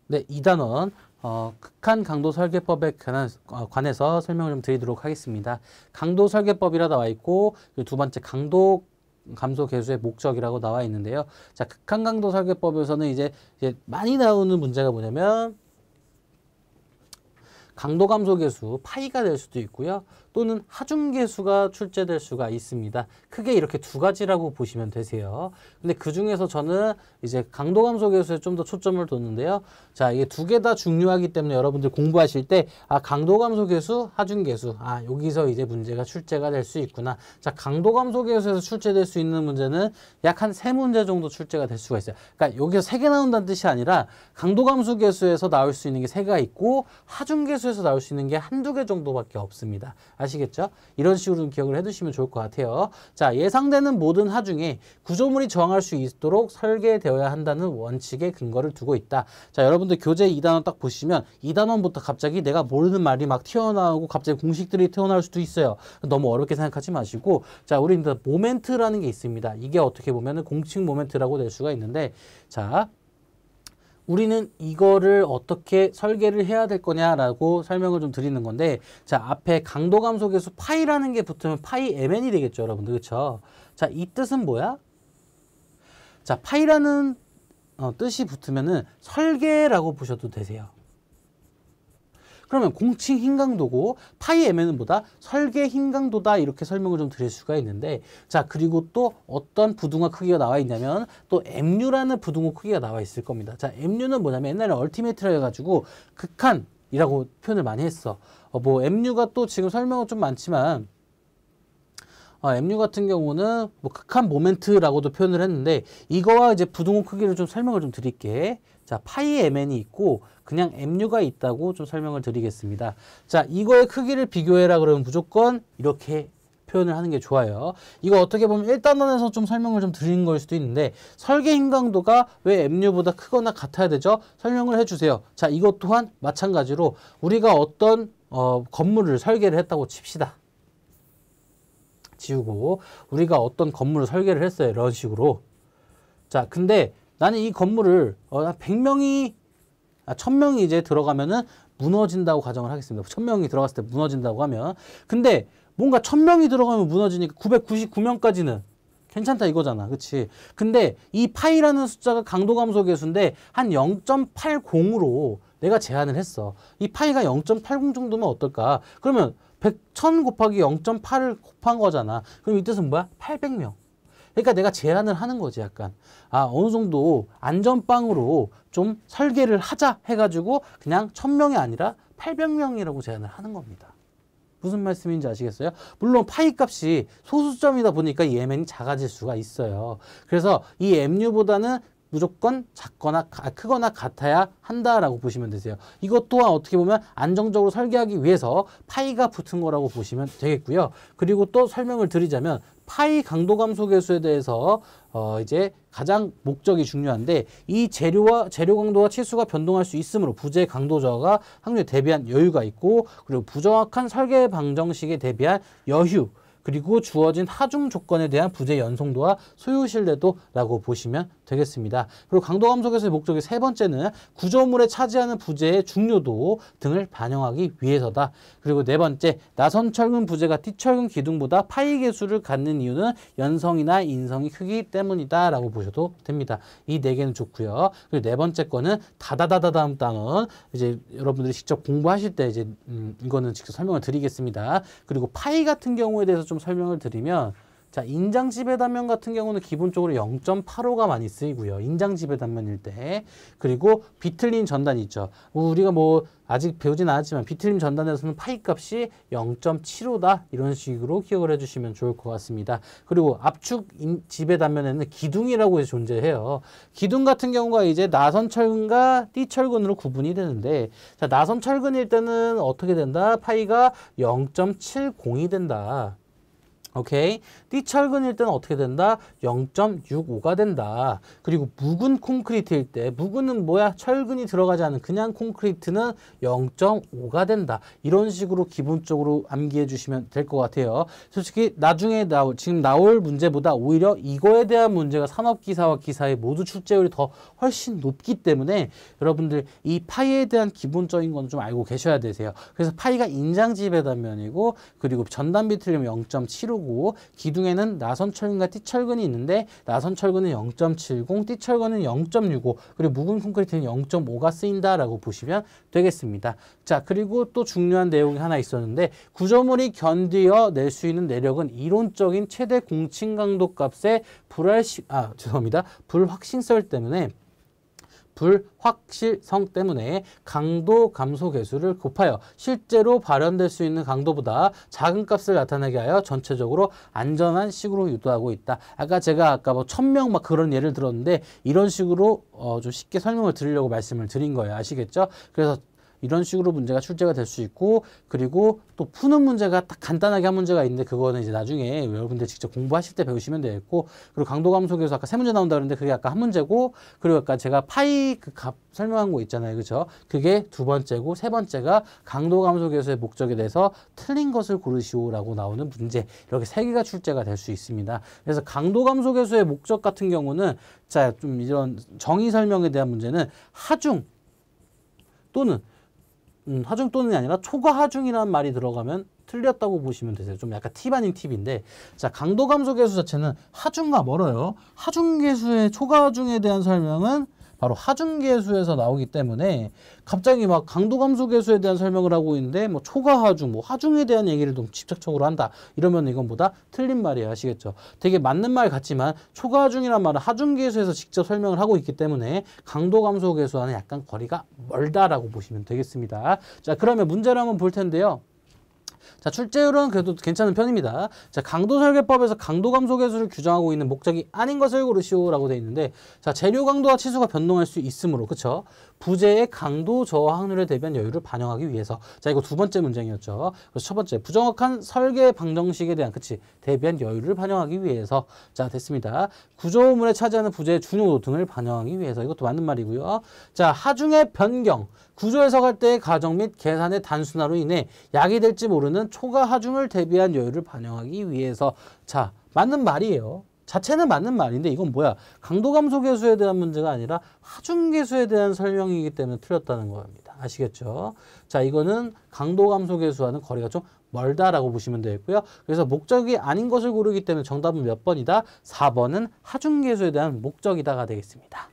네, 2단원 극한 강도 설계법에 관해서 설명을 좀 드리도록 하겠습니다. 강도 설계법이라 나와 있고 두 번째 강도 감소 계수의 목적이라고 나와 있는데요. 자, 극한 강도 설계법에서는 이제 많이 나오는 문제가 뭐냐면 강도 감소 계수 파이가 될 수도 있고요. 또는 하중 계수가 출제될 수가 있습니다. 크게 이렇게 두 가지라고 보시면 되세요. 근데 그 중에서 저는 이제 강도 감소 계수에 좀 더 초점을 뒀는데요. 자, 이게 두 개 다 중요하기 때문에 여러분들 공부하실 때 강도 감소 계수, 하중 계수, 여기서 이제 문제가 출제가 될 수 있구나. 자, 강도 감소 계수에서 출제될 수 있는 문제는 약 한 3문제 정도 출제가 될 수가 있어요. 그러니까 여기서 3개 나온다는 뜻이 아니라 강도 감소 계수에서 나올 수 있는 게 3개가 있고 하중 계수에서 나올 수 있는 게 한두 개 정도밖에 없습니다. 아시겠죠? 이런 식으로 좀 기억을 해두시면 좋을 것 같아요. 자, 예상되는 모든 하중에 구조물이 저항할 수 있도록 설계되어야 한다는 원칙에 근거를 두고 있다. 자, 여러분들 교재 2단원 딱 보시면 2단원부터 갑자기 내가 모르는 말이 막 튀어나오고 갑자기 공식들이 튀어나올 수도 있어요. 너무 어렵게 생각하지 마시고, 자, 우리 이제 모멘트라는 게 있습니다. 이게 어떻게 보면은 공식 모멘트라고 될 수가 있는데, 자, 우리는 이거를 어떻게 설계를 해야 될 거냐라고 설명을 좀 드리는 건데, 자, 앞에 강도 감소 계수 파이라는 게 붙으면 파이 mn이 되겠죠, 여러분들. 그렇죠? 자, 이 뜻은 뭐야? 자, 파이라는 뜻이 붙으면은 설계라고 보셔도 되세요. 그러면 공칭 흰 강도고 파이 mn은 보다 설계 흰 강도다, 이렇게 설명을 좀 드릴 수가 있는데, 자, 그리고 또 어떤 부등호 크기가 나와 있냐면 또 MU라는 부등호 크기가 나와 있을 겁니다. 자, MU는 뭐냐면 옛날에 얼티메이트라 해가지고 극한이라고 표현을 많이 했어. 뭐 MU가 또 지금 설명은 좀 많지만 MU 같은 경우는 뭐 극한 모멘트라고도 표현을 했는데, 이거와 이제 부등호 크기를 좀 설명을 좀 드릴게. 자, 파이 mn이 있고 그냥 MU가 있다고 좀 설명을 드리겠습니다. 자, 이거의 크기를 비교해라 그러면 무조건 이렇게 표현을 하는 게 좋아요. 이거 어떻게 보면 1단원에서 좀 설명을 좀 드린 걸 수도 있는데, 설계 흰 강도가 왜 MU보다 크거나 같아야 되죠? 설명을 해주세요. 자, 이것 또한 마찬가지로 우리가 어떤 건물을 설계를 했다고 칩시다. 지우고 우리가 어떤 건물을 설계를 했어요. 이런 식으로. 자, 근데 나는 이 건물을 100명이 1000명이 이제 들어가면은 무너진다고 가정을 하겠습니다. 1000명이 들어갔을 때 무너진다고 하면, 근데 뭔가 1000명이 들어가면 무너지니까 999명까지는 괜찮다 이거잖아. 그치? 근데 이 파이라는 숫자가 강도 감소 계수인데 한 0.80으로 내가 제한을 했어. 이 파이가 0.80 정도면 어떨까? 그러면 1000 곱하기 0.8을 곱한 거잖아. 그럼 이 뜻은 뭐야? 800명. 그러니까 내가 제한을 하는 거지, 약간. 어느 정도 안전빵으로 좀 설계를 하자 해가지고 그냥 1000명이 아니라 800명이라고 제한을 하는 겁니다. 무슨 말씀인지 아시겠어요? 물론 파이 값이 소수점이다 보니까 이 mn이 작아질 수가 있어요. 그래서 이 MU보다는 무조건 작거나 크거나 같아야 한다라고 보시면 되세요. 이것 또한 어떻게 보면 안정적으로 설계하기 위해서 파이가 붙은 거라고 보시면 되겠고요. 그리고 또 설명을 드리자면 파이 강도 감소 계수에 대해서 이제 가장 목적이 중요한데, 이 재료 강도와 치수가 변동할 수 있으므로 부재 강도 저하가 확률에 대비한 여유가 있고, 그리고 부정확한 설계 방정식에 대비한 여유, 그리고 주어진 하중 조건에 대한 부재 연속도와 소요 신뢰도라고 보시면 되겠습니다. 그리고 강도 감소 계수의 목적의 세 번째는 구조물에 차지하는 부재의 중요도 등을 반영하기 위해서다. 그리고 네 번째, 나선 철근 부재가 띠철근 기둥보다 파이 계수를 갖는 이유는 연성이나 인성이 크기 때문이다 라고 보셔도 됩니다. 이 네 개는 좋고요. 그리고 네 번째 거는 다다다다다음 땅은 이제 여러분들이 직접 공부하실 때 이제 이거는 직접 설명을 드리겠습니다. 그리고 파이 같은 경우에 대해서 좀 설명을 드리면, 자, 인장 지배 단면 같은 경우는 기본적으로 0.85가 많이 쓰이고요. 인장 지배 단면일 때. 그리고 비틀린 전단 있죠. 우리가 뭐 아직 배우진 않았지만 비틀림 전단에서는 파이 값이 0.75다. 이런 식으로 기억을 해주시면 좋을 것 같습니다. 그리고 압축 지배 단면에는 기둥이라고 해서 존재해요. 기둥 같은 경우가 이제 나선 철근과 띠 철근으로 구분이 되는데, 자, 나선 철근일 때는 어떻게 된다? 파이가 0.70이 된다. 오케이. 띠철근일 때는 어떻게 된다? 0.65가 된다. 그리고 묵은 콘크리트일 때, 묵은은 뭐야? 철근이 들어가지 않은 그냥 콘크리트는 0.5가 된다. 이런 식으로 기본적으로 암기해 주시면 될 것 같아요. 솔직히 나중에 지금 나올 문제보다 오히려 이거에 대한 문제가 산업기사와 기사에 모두 출제율이 더 훨씬 높기 때문에 여러분들 이 파이에 대한 기본적인 건 좀 알고 계셔야 되세요. 그래서 파이가 인장지배 단면이고, 그리고 전단비 틀리면 0.75, 기둥에는 나선철근과 띠철근이 있는데 나선철근은 0.70, 띠철근은 0.65, 그리고 묵은 콘크리트는 0.5가 쓰인다라고 보시면 되겠습니다. 자, 그리고 또 중요한 내용이 하나 있었는데 구조물이 견디어 낼 수 있는 내력은 이론적인 최대 공칭 강도 값의 불확실성 때문에 강도 감소 계수를 곱하여 실제로 발현될 수 있는 강도보다 작은 값을 나타내게 하여 전체적으로 안전한 식으로 유도하고 있다. 제가 뭐 1000명 막 그런 예를 들었는데 이런 식으로 좀 쉽게 설명을 드리려고 말씀을 드린 거예요. 아시겠죠? 그래서 이런 식으로 문제가 출제가 될 수 있고, 그리고 또 푸는 문제가 딱 간단하게 한 문제가 있는데 그거는 이제 나중에 여러분들 직접 공부하실 때 배우시면 되겠고, 그리고 강도 감소 계수 아까 세 문제 나온다 그랬는데 그게 아까 한 문제고, 그리고 아까 제가 파이 그 값 설명한 거 있잖아요. 그죠? 그게 두 번째고, 세 번째가 강도 감소 계수의 목적에 대해서 틀린 것을 고르시오라고 나오는 문제. 이렇게 세 개가 출제가 될 수 있습니다. 그래서 강도 감소 계수의 목적 같은 경우는 자, 좀 이런 정의 설명에 대한 문제는 하중 또는 하중 또는이 아니라 초과 하중이라는 말이 들어가면 틀렸다고 보시면 되세요. 좀 약간 팁 아닌 팁인데, 자, 강도 감소 계수 자체는 하중과 멀어요. 하중 계수의 초과 하중에 대한 설명은 바로 하중 계수에서 나오기 때문에 갑자기 막 강도 감소 계수에 대한 설명을 하고 있는데 뭐 초과 하중, 뭐 하중에 대한 얘기를 좀 집착적으로 한다. 이러면 이건 보다 틀린 말이에요. 아시겠죠? 되게 맞는 말 같지만 초과 하중이란 말은 하중 계수에서 직접 설명을 하고 있기 때문에 강도 감소 계수와는 약간 거리가 멀다라고 보시면 되겠습니다. 자, 그러면 문제를 한번 볼 텐데요. 자, 출제율은 그래도 괜찮은 편입니다. 자, 강도설계법에서 강도 감소 계수를 규정하고 있는 목적이 아닌 것을 고르시오라고 되어 있는데, 자, 재료 강도와 치수가 변동할 수 있으므로, 그쵸? 부재의 강도 저하 확률에 대비한 여유를 반영하기 위해서. 자, 이거 두 번째 문장이었죠. 그래서 첫 번째, 부정확한 설계 방정식에 대한, 대비한 여유를 반영하기 위해서. 자, 됐습니다. 구조물에 차지하는 부재의 중요도 등을 반영하기 위해서. 이것도 맞는 말이고요. 자, 하중의 변경. 구조 해석할 때의 가정 및 계산의 단순화로 인해 약이 될지 모르는 초과 하중을 대비한 여유를 반영하기 위해서. 자, 맞는 말이에요. 자체는 맞는 말인데 이건 뭐야? 강도 감소 계수에 대한 문제가 아니라 하중 계수에 대한 설명이기 때문에 틀렸다는 겁니다. 아시겠죠? 자, 이거는 강도 감소 계수와는 거리가 좀 멀다라고 보시면 되겠고요. 그래서 목적이 아닌 것을 고르기 때문에 정답은 몇 번이다? 4번은 하중 계수에 대한 목적이다가 되겠습니다.